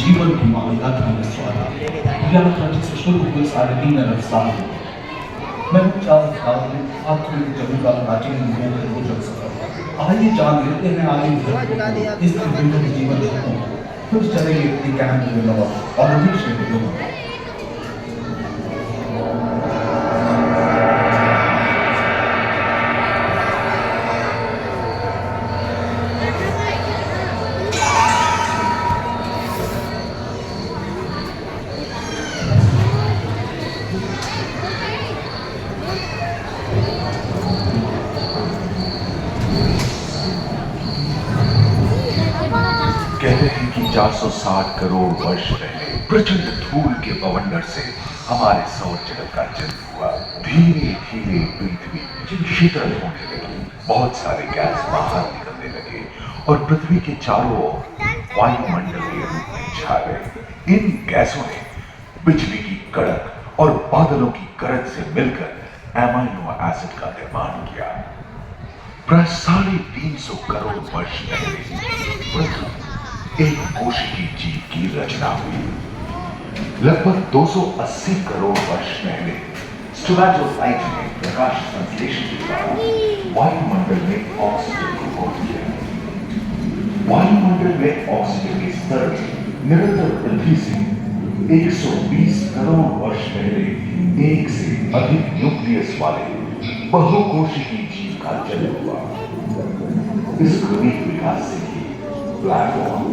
जीवन की मालिका था मैं स्वादा या था जिसे शुरू हुए सारे दिन रफ्तार मैं चार साल में आखिरी जब का प्राचीन युगों में रोचक सफर आइए जान लेते हैं आगे इस दिन में जीवन खत्म फिर चलेंगे एक कैंप में लगा और अभी से लोग कहते हैं कि 460 करोड़ वर्ष पहले प्रचंड धूल के बवंडर से हमारे सौर जगत का जन्म हुआ। धीरे धीरे पृथ्वी शीतल होने लगी, बहुत सारे गैस बाहर निकलने लगे और पृथ्वी के चारों ओर वायुमंडल के रूप में छा गए। इन गैसों ने बिजली की कड़क और बादलों की गरज से मिलकर एमाइनो एसिड का निर्माण किया। प्राय 350 करोड़ वर्ष पहले एक कोशिकीय जीव की रचना हुई। लगभग 280 करोड़ वर्ष पहले स्टोमेटोलाइट ने प्रकाश संश्लेषण के द्वारा वायुमंडल में ऑक्सीजन को खोल दिया। वायुमंडल में ऑक्सीजन के स्तर में निरंतर वृद्धि से 120 करोड़ वर्ष पहले एक से अधिक न्यूक्लियस वाले बहुकोशिकीय जीव का जन्म हुआ। इस क्रमिक विकास से ब्लैक होल,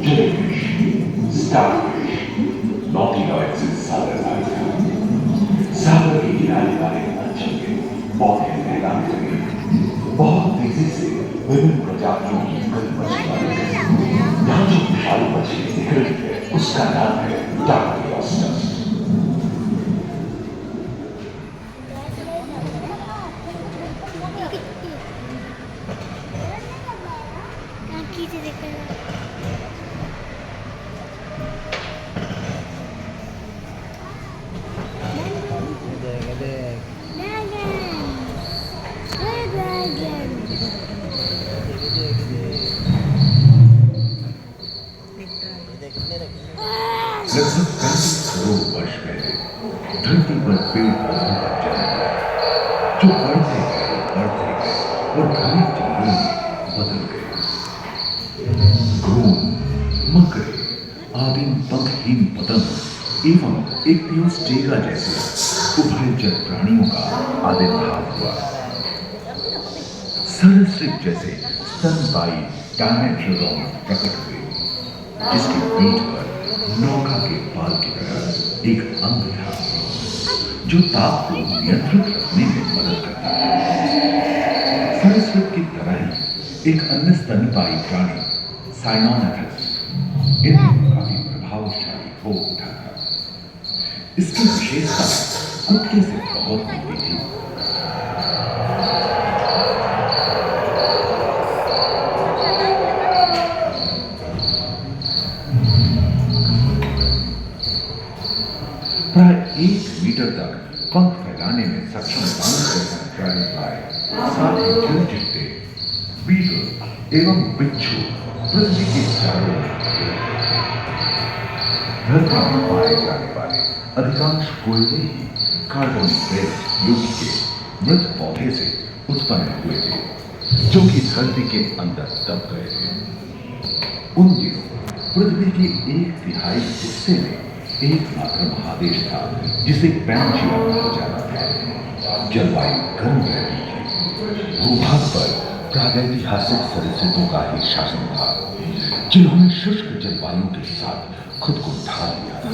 जेलीफिश, स्टारफिश, नॉटिलॉइड से सागर आया। सागर के किनारे वाले अंचल में पौधे मैदान लगे। बहुत तेजी से विभिन्न प्रजातियों की कई मछलियां। यहाँ जो विशाल मछली दिख रही है उसका नाम है डार्कियोस्टस। लगभग 35 करोड़ वर्ष पहले धरती पर पेड़ पौधों का जन्म हुआ, जो बढ़ते गए और घने जंगलों में बदल गए। क्रोन, मकड़े, आदिम पंखहीन पतंग एवं इक्तियोस्टेरा जैसे उभयचर प्राणियों का आविर्भाव हुआ। सरीसृप जैसे स्तनपायी डायमेट्रोडॉन प्रकट हुए, जिसके पीठ पर नौका के पाल की तरह एक अंग था जो ताप को नियंत्रित रखने में मदद करता है। सरीसृप की तरह ही एक अन्य स्तनपायी प्राणी साइनोनेथस इनमें काफी प्रभावशाली हो उठा था। इसकी विशेषता कुत्ते से बहुत मिलती थी। प्राय 1 मीटर तक पंख फैलाने में सक्षम साथ ही चिमटे, बीगल एवं बिच्छू पृथ्वी के चारों ओर धरती में पाए जाने वाले अधिकांश कोयले ही कार्बोनिफेरस युग के मृत पौधे से उत्पन्न हुए थे, जो कि धरती के अंदर दब गए थे। उन दिनों पृथ्वी के 1/3 हिस्से में एकमात्र महादेश था जिसे पैंजिया कहा जाता था। जलवायु गर्म रहती थी। भूभाग पर प्रागैतिहासिक सरीसृपों का ही शासन था, जिन्होंने शुष्क जलवायु के साथ खुद को ढाल लिया था।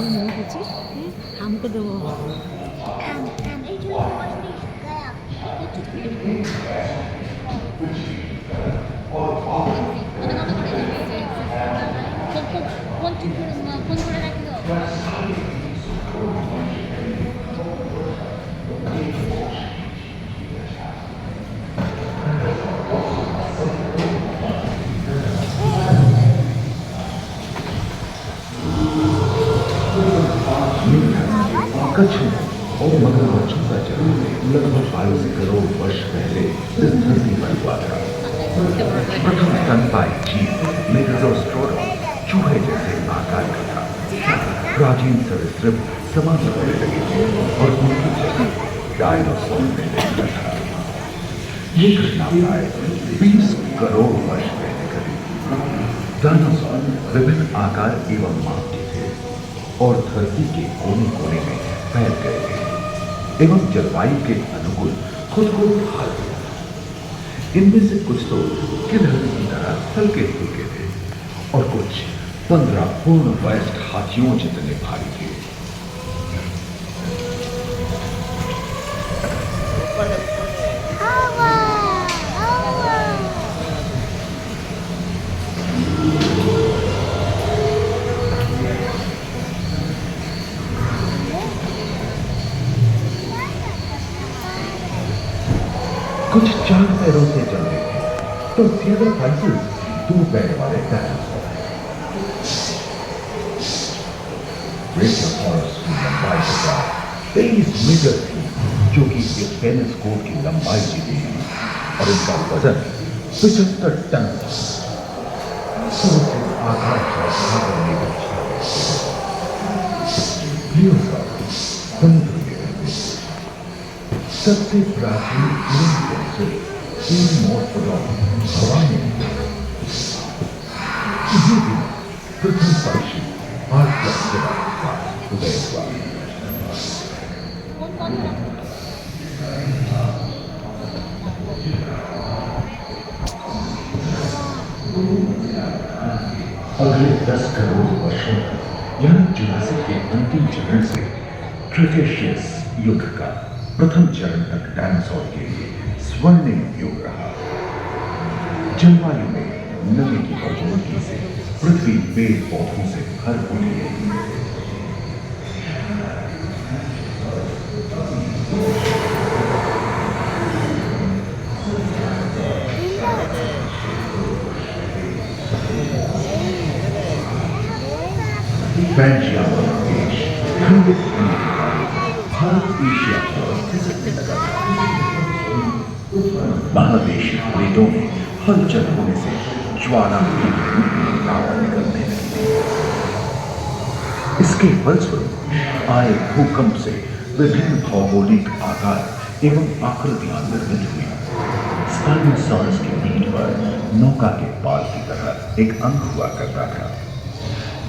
कच्छ और मगरमच्छों का जन्म लगभग 22 करोड़ वर्ष पहले इस धरती पर हुआ था। प्रथम स्तनपायी जीव मेगालोस्ट्रोडॉन चूहे जैसे आकार का प्राचीन सरीसृप समाप्त होने लगे थे और उनकी जगह डायनासोर ने ले लिया था। ये घटना प्राय 20 करोड़ वर्ष पहले घटी। डायनासोर विभिन्न आकार एवं माप के थे और धरती के कोने कोने में फैल गए थे एवं जलवायु के अनुकूल खुद को ढाल दिया। इनमें से कुछ तो गिलहरी की तरह हल्के फुल्के थे और कुछ 15 पूर्ण वयस्क हाथियों जितने भारी थे। कुछ 4 पैरों से चल रहे थे तो theodore Pisces 2 पैर वाले डायनासोर थे। ब्रेकियोसाurus की लंबाई 23 मीटर थी, जो कि एक टेनिस कोर्ट की लंबाई जितनी थी और इनका वजन 75 टन था। आकाश और सागर में प्लियोसाurus समुद्र में रहते थे। सबसे प्राचीन से हवा में इसी दिन प्रथम पक्षी 8 लाख के बाद उदय हुआ। अगले 10 करोड़ वर्षों तक यानी जुरासिक के अंतिम चरण से क्रिटेशियस युग का प्रथम चरण तक डायनासोर के लिए स्वर्णिम युग रहा। जलवायु में नमी की मौजूदगी से पृथ्वी पेड़ पौधों से भर उठी। पैंजिया देश खंडित होने के बाद भारत एशिया महादेशी प्लेटों में हलचल होने से ज्वालामुखी के रूप में लावा निकलने लगी। इसके फलस्वरूप आए भूकंप से विभिन्न भौगोलिक आकार एवं आकृतियां निर्मित हुई। स्पाइनोसॉरस की पीठ पर नौका के पाल की तरह एक अंग हुआ करता था,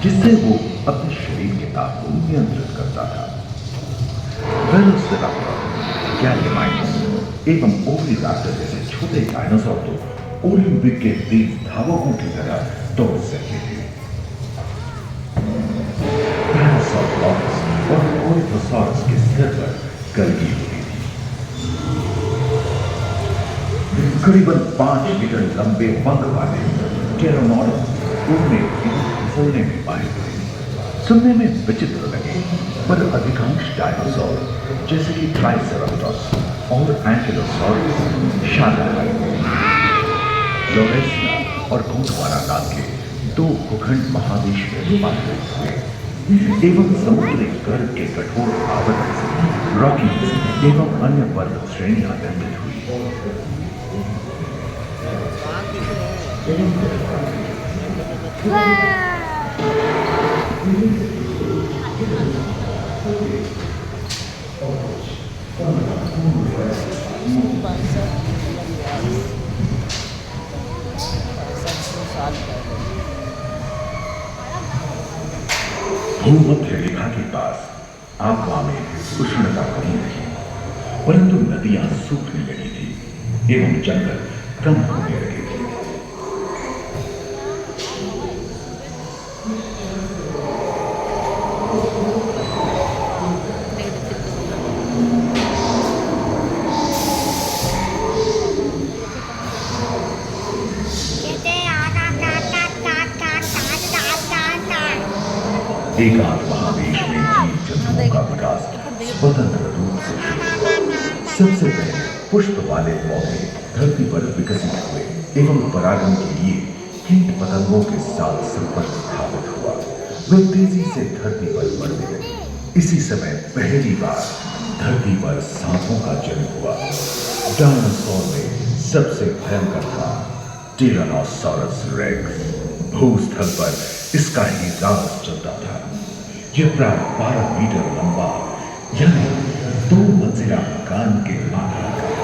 जिससे वो अपने शरीर के ताप को नियंत्रित करता था। वेलोसिराप्टर, गैलिमाइट्स एवं ओविराप्टर जैसे छोटे डायनासोर तो ओलिंपिक के तेज धावकों की तरह दौड़ सकते थे। पैरासाउरोलॉपस और ओलिथोसॉरस के सिर पर गलगी होती थी। करीबन 5 मीटर लंबे पंख वाले टेरोनोडॉन उड़ने एवं फिसलने में माहिर थे। सुनने में विचित्र लगे, पर अधिकांश डायनासोर जैसे कि ट्राइसेराटोप्स और एंकिलोसॉरस शाकाहारी थे। लोरेसिया और गोंडवाना नाम के 2 भूखंड महादेश में रूपांतरित हुए एवं समुद्री गर्भ के कठोर आवरण से रॉकीज एवं अन्य पर्वत श्रेणियां निर्मित हुई। भूमध्य रेखा के पास आबहवा में उष्णता बनी रही, परंतु नदियां सूखने लगी थी एवं जंगल कम होने लगे थे। एकांत महादेश में जीव जंतुओं का विकास स्वतंत्र रूप से शुरू। सबसे पहले पुष्प वाले पौधे धरती पर विकसित हुए एवं परागण के लिए कीट पतंगों के साथ संपर्क स्थापित हुआ। वे तेजी से धरती पर बढ़ने लगे। इसी समय पहली बार धरती पर सांपों का जन्म हुआ। डायनासोर में सबसे भयंकर था टिरानोसॉरस रेक्स। भूस्थल पर इसका ही राज चलता था। यह प्राय 12 मीटर लंबा यानी 2 मंजिला मकान के आकार का है।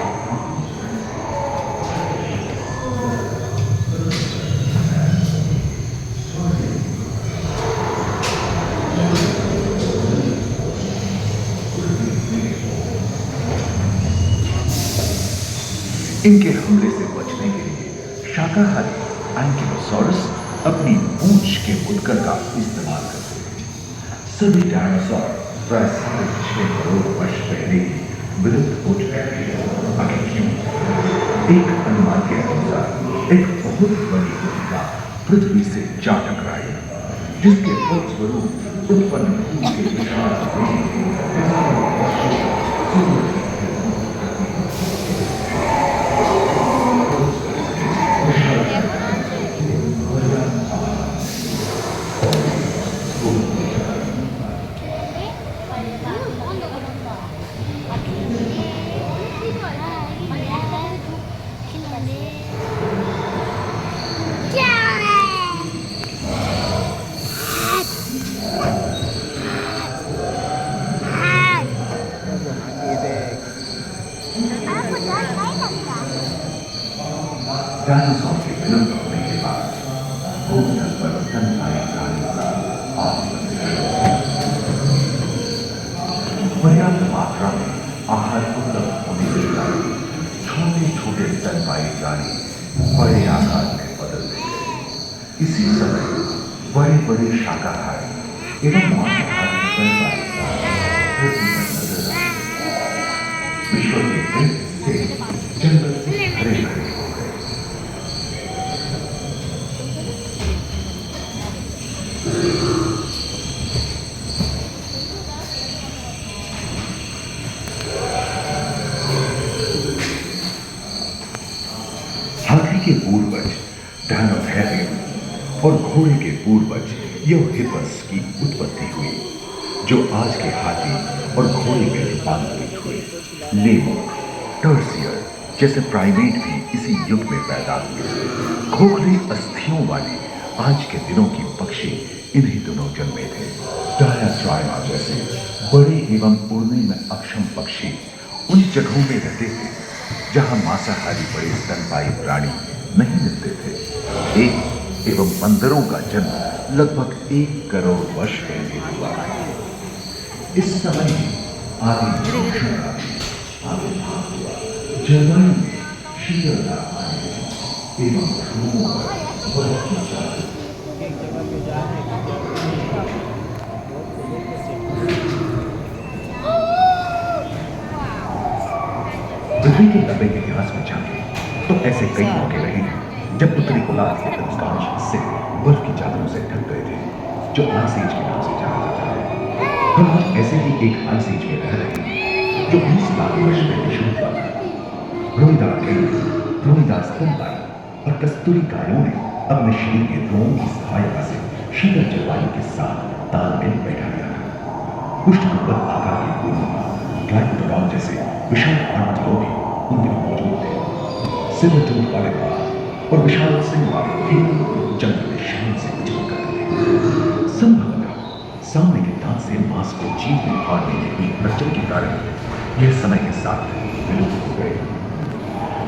इनके हमले से बचने के लिए शाकाहारी एंकिलोसॉरस अपनी पूंछ के मुड़कर का इस्तेमाल करते हैं। सभी डायनासोर प्राय 6.5 करोड़ वर्ष पहले ही विलुप्त हो चुके हैं। आखिर क्यों? एक अनुमान के अनुसार एक बहुत बड़ी गुफा पृथ्वी से जा टकराई, जिसके फलस्वरूप उत्पन्न हुए के विशाल डायनासोर के विलुप्त होने के बाद भूतल पर स्तनपायी प्राणी का पर्याप्त मात्रा में आहार उपलब्ध होने के कारण छोटे छोटे स्तनपायी प्राणी बड़े आकार में बदल गए। इसी समय बड़े बड़े शाकाहारी एवं मांसाहारी स्तनपायी प्राणी पृथ्वी पर नजर आए। विश्व के कई हिस्से जंगल से हरे भरे हो गए। हाथी के पूर्वज डायनोथेरियम और घोड़े के पूर्वज यूहिपस की उत्पत्ति हुई, जो आज के हाथी और घोड़े में रूपांतरित हुए। लेमुर, टर्सियर जैसे प्राइमेट भी इसी युग में पैदा हुए। खोखले अस्थियों वाले आज के दिनों की पक्षी इन्हीं दिनों जन्मे थे। डायाट्राइमा जैसे बड़े एवं उड़ने में अक्षम पक्षी उन जगहों में रहते थे जहां मांसाहारी बड़े स्तनपायी प्राणी नहीं मिलते थे। एक एवं बंदरों का जन्म लगभग 1 करोड़ वर्ष पहले हुआ है। इस समय आदि आविर्भाव हुआ। जलवायु में शीतलता आने एवं ध्रुवों पर बर्फ की चादर पृथ्वी के लंबे इतिहास में झांके तो ऐसे कई मौके रहे हैं जब उत्तरी गोलार्ध के अधिकांश हिस्से बर्फ की चादरों से ढक गए थे, जो आइस एज के नाम से जाना जाता है। हम आज ऐसे ही एक आइस एज में रह रहे हैं जो 20 लाख वर्ष पहले शुरू हुआ था। रोईदार कैंडी, रोईदार स्तनपायी और कस्तूरी गायों ने अपने शरीर के रोमों की सहायता से शीतल जलवायु के साथ तालमेल बैठा दिया था। पुष्टकूपर आकार के गुणों ग्लाइकोडोन जैसे विशाल आर्टिलों भी उनमें मौजूद थे। सिल्वरटूथ वाले बाघ और विशाल सिंह वाले हिरण जंगल में शान से विचरण करते थे। संभवतः सामने के दांत से मांस को जीभ में फाड़ने में हुई हलचल के कारण यह समय के साथ विलुप्त हो गए।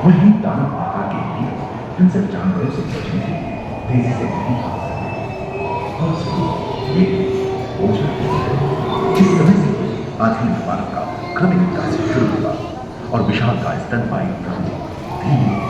वहीं दानव आकार के हिरण हिंसक जानवरों से बचने के लिए तेजी से नहीं भाग सकते। ये इस समय से आधुनिक मानव का क्रमिक विकास शुरू हुआ और विशाल का स्तनपायी प्राणी धीरे